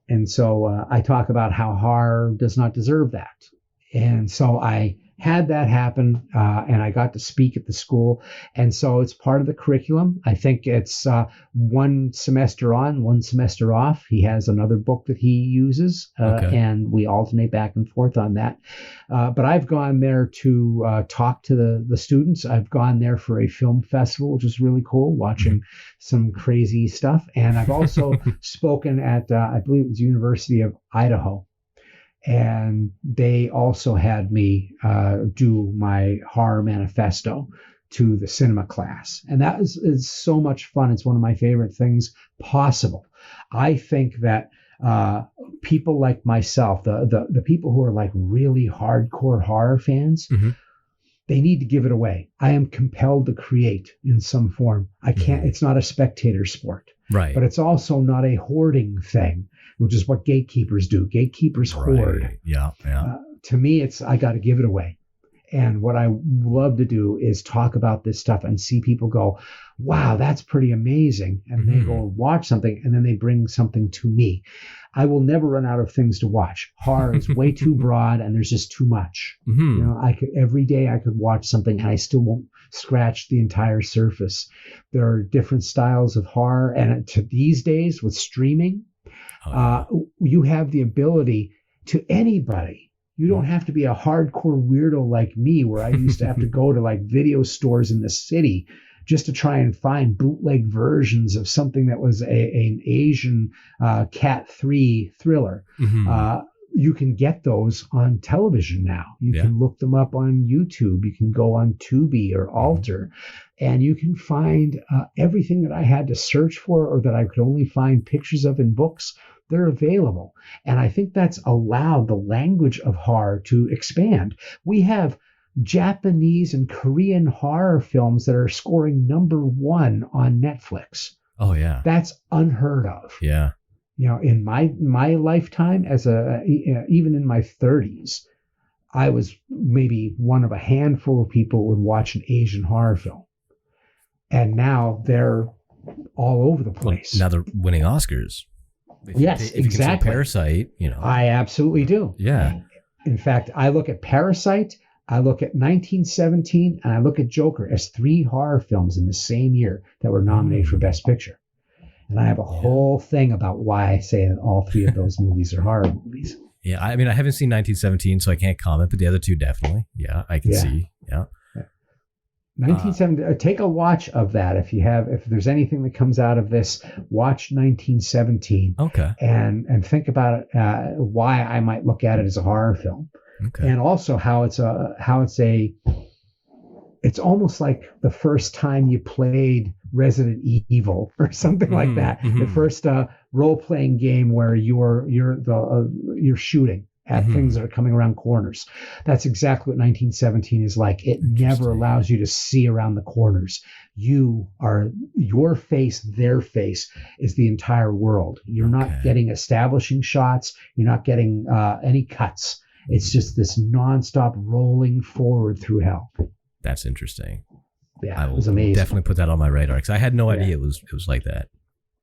And so I talk about how horror does not deserve that. And so I had that happen, and I got to speak at the school. And so it's part of the curriculum. I think it's 1 semester on, 1 semester off. He has another book that he uses, and we alternate back and forth on that. But I've gone there to talk to the students. I've gone there for a film festival, which is really cool, watching some crazy stuff. And I've also spoken at, I believe it was University of Idaho. And they also had me do my horror manifesto to the cinema class. And that is so much fun. It's one of my favorite things possible. I think that people like myself, the people who are like really hardcore horror fans, they need to give it away. I am compelled to create in some form. I can't, it's not a spectator sport. Right. But it's also not a hoarding thing, which is what gatekeepers do. Gatekeepers hoard. Yeah. To me, I got to give it away. And what I love to do is talk about this stuff and see people go, wow, that's pretty amazing. And they go watch something, and then they bring something to me. I will never run out of things to watch. Horror is way too broad, and there's just too much. Every day I could watch something, and I still won't scratch the entire surface. There are different styles of horror, and to these days with streaming, you have the ability to anybody. You don't have to be a hardcore weirdo like me, where I used to have to go to like video stores in the city just to try and find bootleg versions of something that was an Asian Cat 3 thriller. You can get those on television now. You can look them up on YouTube. You can go on Tubi or Alter, and you can find everything that I had to search for or that I could only find pictures of in books. They're available. And I think that's allowed the language of horror to expand. We have Japanese and Korean horror films that are scoring #1 on Netflix. Oh, yeah. That's unheard of. Yeah. In my lifetime, even in my 30s, I was maybe one of a handful of people who would watch an Asian horror film. And now they're all over the place. Now they're winning Oscars. If you can say Parasite, I absolutely do. Yeah. In fact, I look at Parasite, I look at 1917, and I look at Joker as 3 horror films in the same year that were nominated for Best Picture. And I have a whole thing about why I say that all 3 of those movies are horror movies. Yeah, I mean, I haven't seen 1917, so I can't comment, but the other 2 definitely. Yeah, I can see. Yeah. 1970. Take a watch of that if there's anything that comes out of this. Watch 1917. Okay. And think about why I might look at it as a horror film. Okay. And also how it's almost like the first time you played Resident Evil or something like that. The first role-playing game where you're shooting at things that are coming around corners. That's exactly what 1917 is like. It never allows you to see around the corners. Your face, their face is the entire world. You're not getting establishing shots. You're not getting any cuts. It's just this nonstop rolling forward through hell. That's interesting. Yeah, I will it was amazing. Definitely put that on my radar because I had no idea it was like that.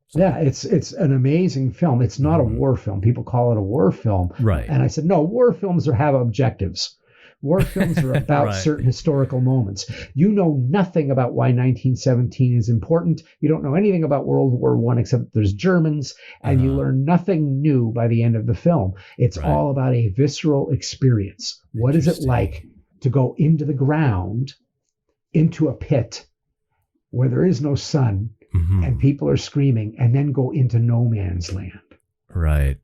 So. Yeah, it's an amazing film. It's not a war film. People call it a war film. Right. And I said, no, war films have objectives. War films are about certain historical moments. You know nothing about why 1917 is important. You don't know anything about World War I except that there's Germans, and you learn nothing new by the end of the film. It's all about a visceral experience. What is it like to go into the ground, into a pit where there is no sun, and people are screaming, and then go into no man's land. Right.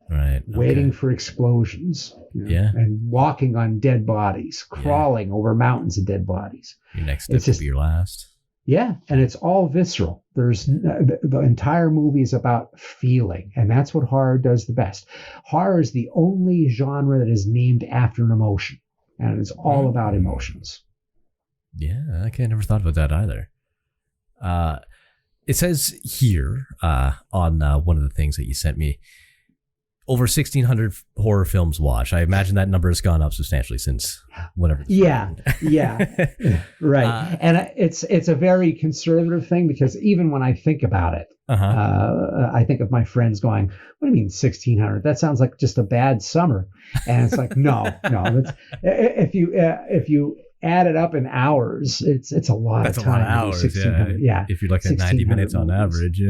Waiting for explosions. And walking on dead bodies, crawling over mountains of dead bodies. Your next step will be your last. Yeah, and it's all visceral. There's the entire movie is about feeling, and that's what horror does the best. Horror is the only genre that is named after an emotion. and it's all about emotions. Yeah, I never thought about that either. It says here on one of the things that you sent me, over 1,600 horror films watched. I imagine that number has gone up substantially since whenever. Yeah, right. And it's a very conservative thing, because even when I think about it, I think of my friends going, "What do you mean 1,600? That sounds like just a bad summer." And it's like, no. If you add it up in hours, it's a lot. That's of time. A lot of hours. Yeah. If you're looking at 90 minutes on average.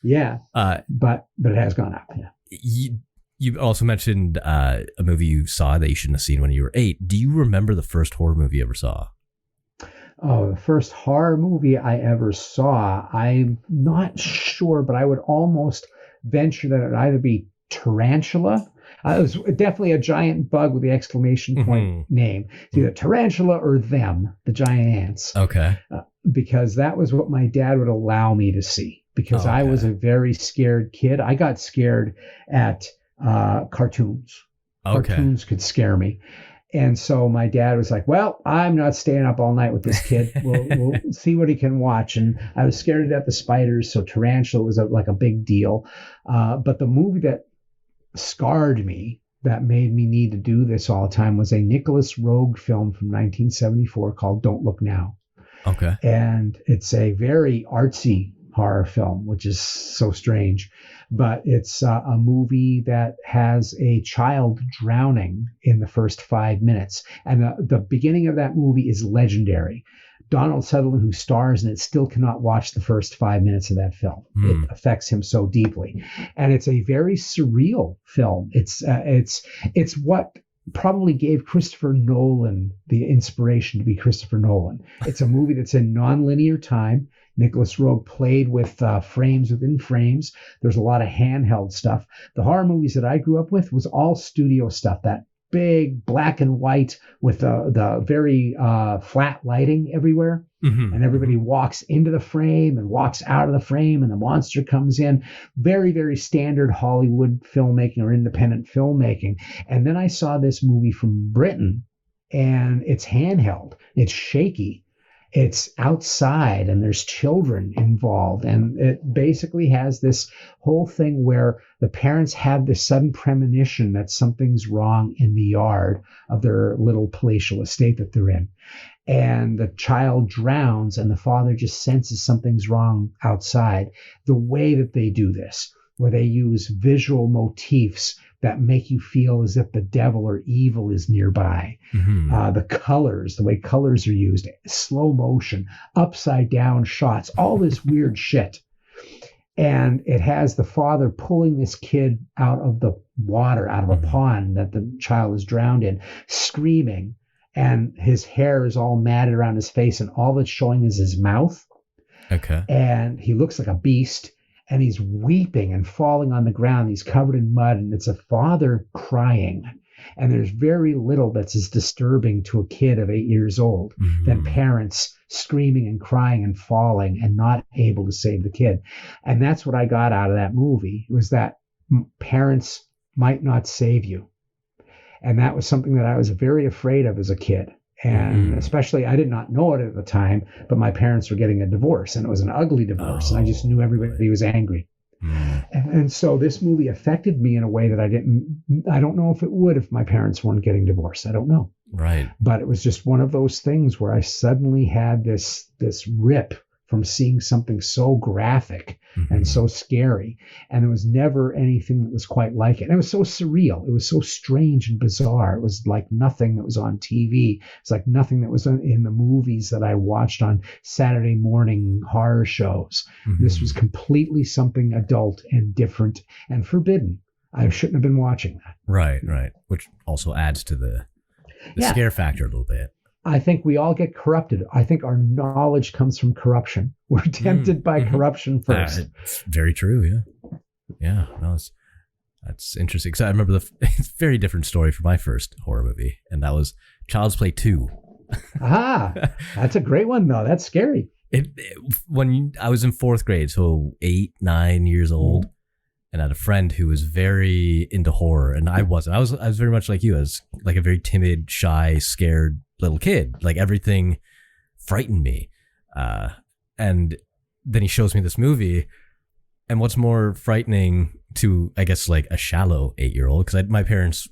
Yeah. But it has gone up. Yeah. You also mentioned a movie you saw that you shouldn't have seen when you were 8. Do you remember the first horror movie you ever saw? Oh, the first horror movie I ever saw, I'm not sure, but I would almost venture that it would either be Tarantula. It was definitely a giant bug with the exclamation point name. It's either Tarantula or Them, the giant ants. Okay. Because that was what my dad would allow me to see, because I was a very scared kid. I got scared at cartoons. Cartoons could scare me. And so my dad was like, "Well, I'm not staying up all night with this kid. We'll see what he can watch." And I was scared at the spiders, so Tarantula was like a big deal. But the movie that scarred me, that made me need to do this all the time, was a Nicholas Roeg film from 1974 called Don't Look Now. Okay. And it's a very artsy horror film, which is so strange. But it's a movie that has a child drowning in the first 5 minutes. And the beginning of that movie is legendary. Donald Sutherland, who stars in it, still cannot watch the first 5 minutes of that film. It affects him so deeply. And it's a very surreal film. It's what probably gave Christopher Nolan the inspiration to be Christopher Nolan. It's a movie that's in nonlinear time. Nicholas Roeg played with frames within frames. There's a lot of handheld stuff. The horror movies that I grew up with was all studio stuff, that big black and white with the very flat lighting everywhere. And everybody walks into the frame and walks out of the frame, and the monster comes in. Very, very standard Hollywood filmmaking or independent filmmaking. And then I saw this movie from Britain, and it's handheld. It's shaky. It's outside, and there's children involved. And it basically has this whole thing where the parents have this sudden premonition that something's wrong in the yard of their little palatial estate that they're in. And the child drowns, and the father just senses something's wrong outside. The way that they do this, where they use visual motifs that make you feel as if the devil or evil is nearby. The colors, the way colors are used, slow motion, upside down shots, all this weird shit. And it has the father pulling this kid out of the water, out of a pond that the child is drowned in, screaming, and his hair is all matted around his face, and all that's showing is his mouth. Okay. And he looks like a beast. And he's weeping and falling on the ground. He's covered in mud, and it's a father crying. And there's very little that's as disturbing to a kid of 8 years old than parents screaming and crying and falling and not able to save the kid. And that's what I got out of that movie, was that parents might not save you. And that was something that I was very afraid of as a kid. And especially, I did not know it at the time, but my parents were getting a divorce, and it was an ugly divorce. And I just knew everybody was angry. And so this movie affected me in a way that I don't know if it would if my parents weren't getting divorced. I don't know. Right. But it was just one of those things where I suddenly had this rip from seeing something so graphic and so scary. And there was never anything that was quite like it. And it was so surreal. It was so strange and bizarre. It was like nothing that was on TV. It's like nothing that was in the movies that I watched on Saturday morning horror shows. This was completely something adult and different and forbidden. I shouldn't have been watching that. Right. Which also adds to the scare factor a little bit. I think we all get corrupted. I think our knowledge comes from corruption. We're tempted by corruption first. It's very true. Yeah. Yeah. No, that's interesting. Because I remember it's a very different story for my first horror movie, and that was Child's Play 2. That's a great one, though. That's scary. When I was in 4th grade, so 8, 9 years old, and I had a friend who was very into horror, and I wasn't. I was very much like you. I was like a very timid, shy, scared little kid. Like everything frightened me. And then he shows me this movie, and what's more frightening to, I guess, like a shallow 8-year-old, because my parents,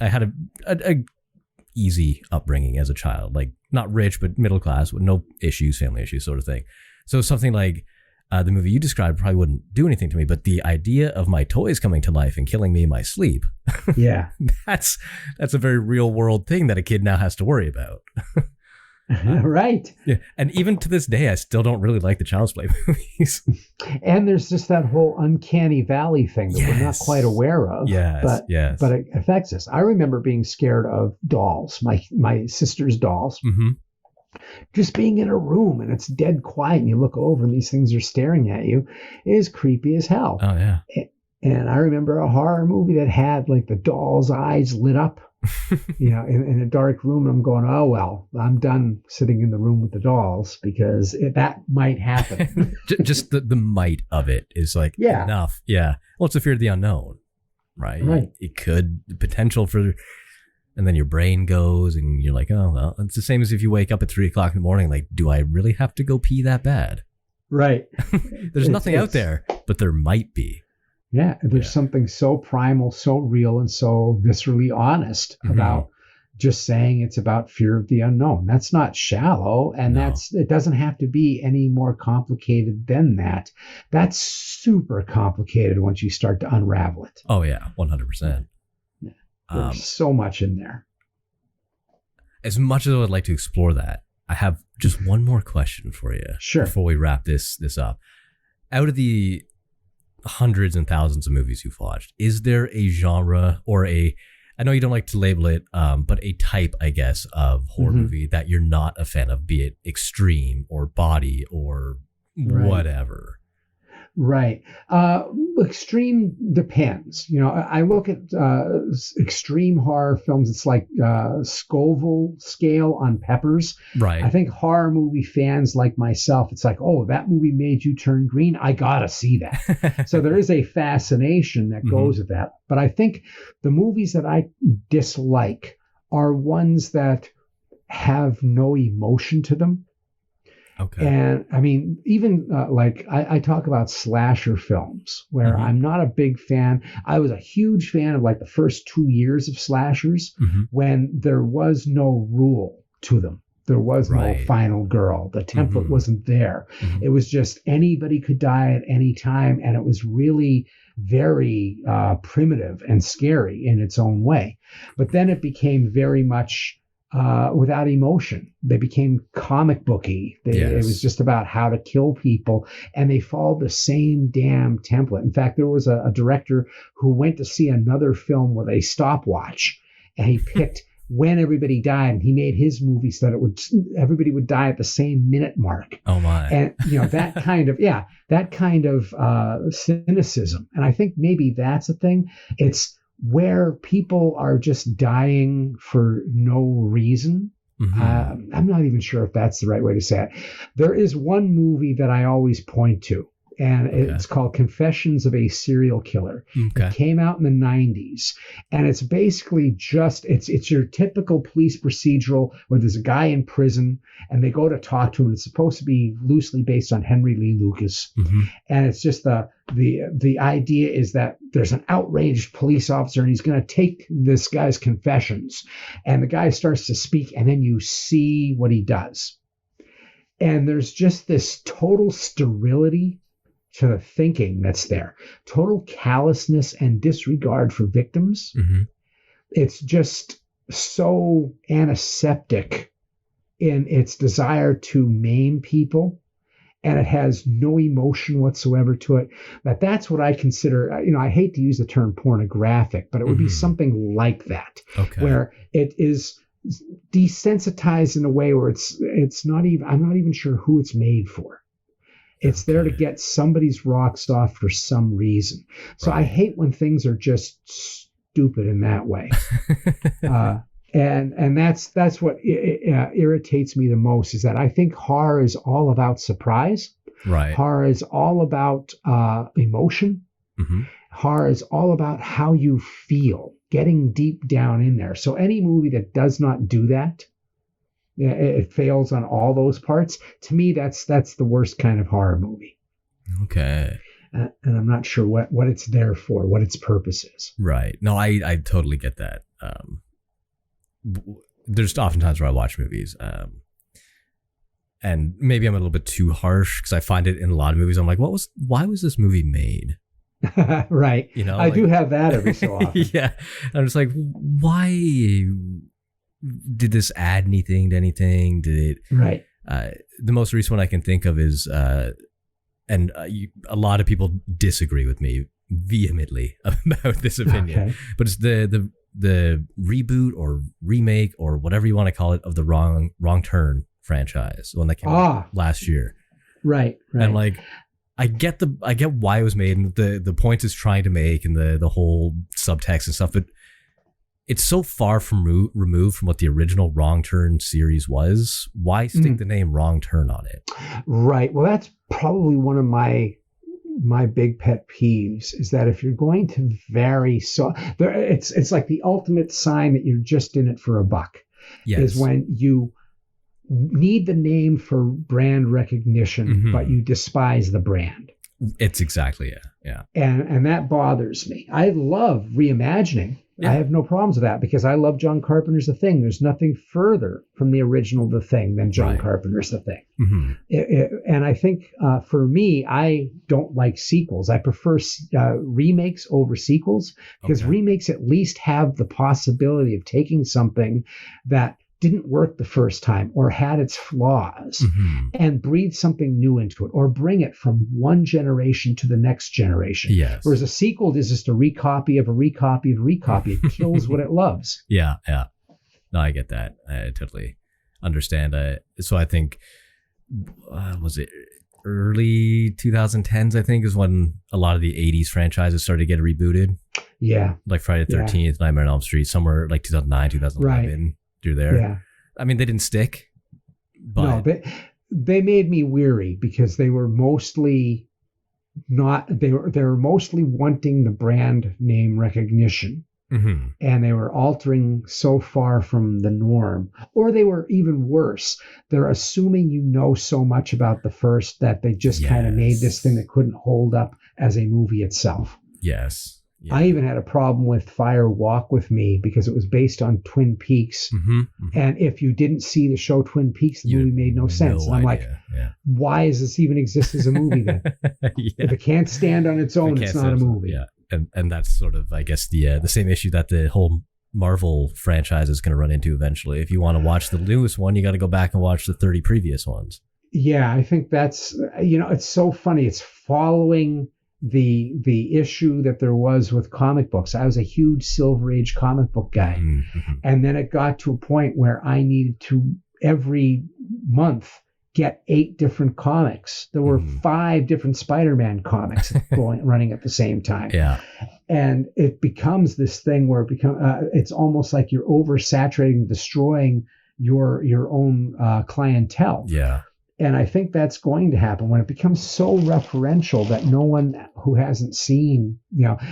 I had a easy upbringing as a child, like not rich but middle class with no issues, family issues, sort of thing. So something like the movie you described probably wouldn't do anything to me, but the idea of my toys coming to life and killing me in my sleep, yeah, that's a very real world thing that a kid now has to worry about. Right. Yeah. And even to this day, I still don't really like the Child's Play movies. And there's just that whole uncanny valley thing that we're not quite aware of. But it affects us. I remember being scared of dolls, my sister's dolls. Mm-hmm. Just being in a room and it's dead quiet and you look over and these things are staring at you is creepy as hell. Oh, yeah. And I remember a horror movie that had like the doll's eyes lit up. In a dark room, and I'm going, oh, well, I'm done sitting in the room with the dolls because that might happen. Just the might of it is like enough. Yeah. Well, it's the fear of the unknown, right? Right. It could, the potential for, and then your brain goes and you're like, oh, well, it's the same as if you wake up at 3 o'clock in the morning. Like, do I really have to go pee that bad? Right. There's nothing out there, but there might be. Yeah, there's something so primal, so real, and so viscerally honest about just saying it's about fear of the unknown. That's not shallow, and it doesn't have to be any more complicated than that. That's super complicated once you start to unravel it. Oh yeah, 100%. Yeah. There's so much in there. As much as I would like to explore that, I have just one more question for you. Sure. Before we wrap this up, out of the hundreds and thousands of movies you've watched, is there a genre or I know you don't like to label it, but a type, I guess, of horror movie that you're not a fan of, be it extreme or body or whatever? Right. Extreme depends. I look at extreme horror films. It's like Scoville scale on peppers. Right. I think horror movie fans like myself, it's like, oh, that movie made you turn green. I gotta see that. So there is a fascination that goes with that. But I think the movies that I dislike are ones that have no emotion to them. Okay. And I mean, even I talk about slasher films where I'm not a big fan. I was a huge fan of like the first 2 years of slashers when there was no rule to them. There was no final girl. The template wasn't there. It was just anybody could die at any time. And it was really very primitive and scary in its own way. But then it became very much without emotion. They became comic booky. It was just about how to kill people, and they followed the same damn template. In fact, there was a director who went to see another film with a stopwatch, and he picked when everybody died, and he made his movie so that everybody would die at the same minute mark. Oh my! And that kind of cynicism. And I think maybe that's a thing. It's where people are just dying for no reason. I'm not even sure if that's the right way to say it. There is one movie that I always point to, and it's called Confessions of a Serial Killer. Okay. It came out in the 90s, and it's basically just, it's your typical police procedural where there's a guy in prison, and they go to talk to him. It's supposed to be loosely based on Henry Lee Lucas. And it's just the idea is that there's an outraged police officer and he's going to take this guy's confessions, and the guy starts to speak, and then you see what he does. And there's just this total sterility to the thinking that's there, total callousness and disregard for victims. It's just so antiseptic in its desire to maim people, and it has no emotion whatsoever to it. That's what I consider, I hate to use the term pornographic, but it would be something like that, where it is desensitized in a way where it's not even, I'm not even sure who it's made for. It's there to get somebody's rocks off for some reason. So I hate when things are just stupid in that way. And that's what irritates me the most, is that I think horror is all about surprise. Right. Horror is all about emotion. Horror is all about how you feel, getting deep down in there. So any movie that does not do that, it fails on all those parts. To me, that's the worst kind of horror movie. Okay. And I'm not sure what it's there for, what its purpose is. Right. No, I totally get that. There's oftentimes where I watch movies, and maybe I'm a little bit too harsh because I find it in a lot of movies. I'm like, why was this movie made? Right. You know, I do have that every so often. Yeah. I'm just like, why did this add anything to anything? Did it? Right. The most recent one I can think of is, a lot of people disagree with me vehemently about this opinion, Okay. but it's the reboot or remake or whatever you want to call it of the Wrong Turn franchise, the one that came out last year. Right. And like, I get why it was made and the points it's trying to make and the whole subtext and stuff, but it's so far from removed from what the original Wrong Turn series was. Why stick the name Wrong Turn on it? Right. Well, that's probably one of my big pet peeves, is that if you're going to vary, so it's like the ultimate sign that you're just in it for a buck. Yes. Is when you need the name for brand recognition, but you despise the brand. It's exactly it. Yeah. And that bothers me. I love reimagining. Yeah. I have no problems with that because I love John Carpenter's The Thing. There's nothing further from the original The Thing than John Carpenter's The Thing. And I think for me, I don't like sequels. I prefer remakes over sequels because remakes at least have the possibility of taking something that didn't work the first time or had its flaws and breathe something new into it or bring it from one generation to the next generation. Yes. Whereas a sequel is just a recopy of a recopy of a recopy. It kills what it loves. Yeah. Yeah. No, I get that. I totally understand. So I think, was it early 2010s, I think, is when a lot of the 80s franchises started to get rebooted. Yeah. Like Friday the 13th, Nightmare on Elm Street, somewhere like 2009, 2011. Right. Through there. Yeah. I mean, they didn't stick, but no, they made me weary because they were mostly they were mostly wanting the brand name recognition, and they were altering so far from the norm, or they were even worse. They're assuming you know so much about the first that they just kind of made this thing that couldn't hold up as a movie itself. Yes. Yeah. I even had a problem with Fire Walk With Me because it was based on Twin Peaks. And if you didn't see the show Twin Peaks, the movie made no sense. And I'm like, why does this even exist as a movie then? If it can't stand on its own, it's not a movie. Yeah. And that's sort of, I guess, the same issue that the whole Marvel franchise is going to run into eventually. If you want to watch the newest one, you got to go back and watch the 30 previous ones. Yeah, I think that's, it's so funny. It's following the issue that there was with comic books. I was a huge Silver Age comic book guy. And then it got to a point where I needed to every month get 8 different comics. There were 5 different Spider-Man comics running at the same time. Yeah. And it becomes this thing where it's almost like you're oversaturating, destroying your own clientele. Yeah. And I think that's going to happen when it becomes so referential that no one who hasn't seen,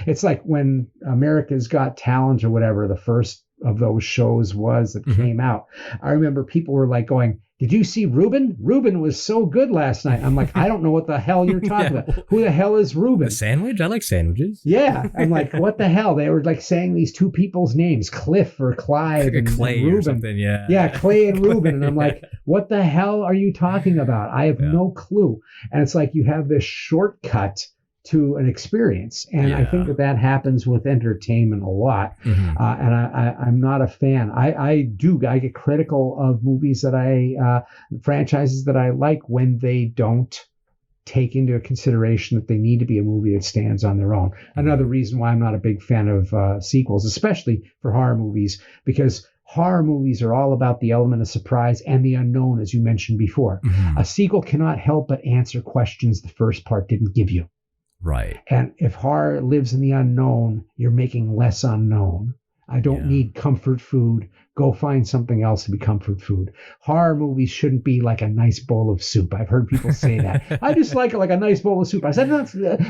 it's like when America's Got Talent or whatever the first of those shows was that came out. I remember people were like going, "Did you see Ruben? Ruben was so good last night." I'm like, I don't know what the hell you're talking about. Who the hell is Ruben? The sandwich? I like sandwiches. Yeah. I'm like, what the hell? They were like saying these 2 people's names, Cliff or Clyde and Clay and Ruben. Or something, yeah. Yeah, Clay and Ruben. And I'm like, what the hell are you talking about? I have no clue. And it's like you have this shortcut to an experience. And I think that happens with entertainment a lot. And I'm not a fan. I get critical of movies that franchises that I like when they don't take into consideration that they need to be a movie that stands on their own. Another reason why I'm not a big fan of sequels, especially for horror movies, because horror movies are all about the element of surprise and the unknown, as you mentioned before. A sequel cannot help but answer questions the first part didn't give you. Right. And if horror lives in the unknown, you're making less unknown. I don't need comfort food. Go find something else to be comfort food. Horror movies shouldn't be like a nice bowl of soup. I've heard people say that. I just like it like a nice bowl of soup. I said, no,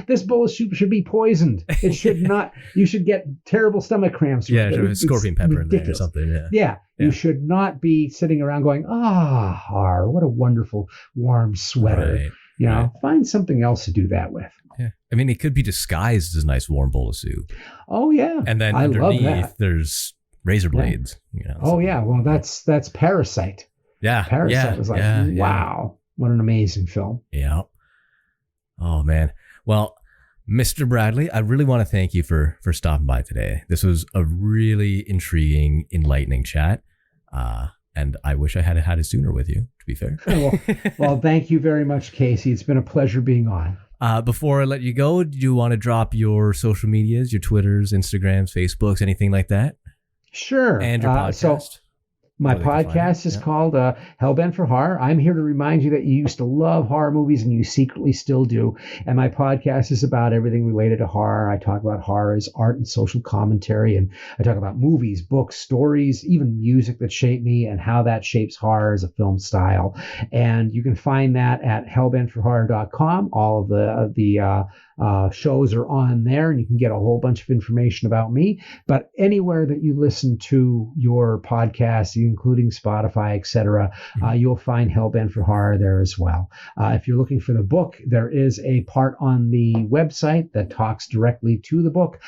this bowl of soup should be poisoned. It should not. You should get terrible stomach cramps. Yeah, scorpion pepper in there or something. Yeah. You should not be sitting around going, horror, what a wonderful warm sweater. Right. You know, find something else to do that with. Yeah. I mean, it could be disguised as a nice warm bowl of soup. Oh, yeah. And then underneath, there's razor blades. You know, oh, yeah. Well, that's Parasite. Yeah. Parasite was like, wow, what an amazing film. Yeah. Oh, man. Well, Mr. Bradley, I really want to thank you for stopping by today. This was a really intriguing, enlightening chat. And I wish I had had it sooner with you, to be fair. well, thank you very much, Casey. It's been a pleasure being on. Before I let you go, do you want to drop your social medias, your Twitters, Instagrams, Facebooks, anything like that? Sure. And your podcast? My podcast is called Hellbent For Horror. I'm here to remind you that you used to love horror movies and you secretly still do. And my podcast is about everything related to horror. I talk about horror as art and social commentary. And I talk about movies, books, stories, even music that shaped me and how that shapes horror as a film style. And you can find that at hellbentforhorror.com. All of the shows are on there, and you can get a whole bunch of information about me. But anywhere that you listen to your podcast, including Spotify, etc., you'll find Hellbent For Horror there as well. If you're looking for the book, there is a part on the website that talks directly to the book.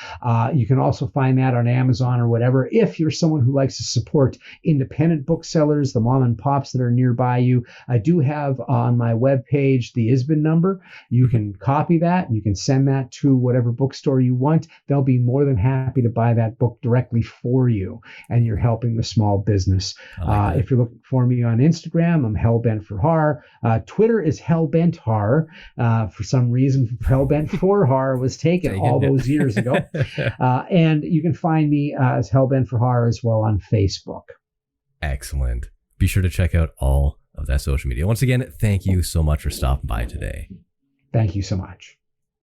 You can also find that on Amazon or whatever. If you're someone who likes to support independent booksellers, the mom and pops that are nearby you, I do have on my webpage the ISBN number. You can copy that. You can send that to whatever bookstore you want. They'll be more than happy to buy that book directly for you, and you're helping the small business. If you're looking for me on Instagram, I'm Hellbent For Horror. Twitter is Hellbent Horror. For some reason, Hellbent For Horror was taken all those years ago. And you can find me as Hellbent For Horror as well on Facebook. Excellent. Be sure to check out all of that social media. Once again, thank you so much for stopping by today. Thank you so much.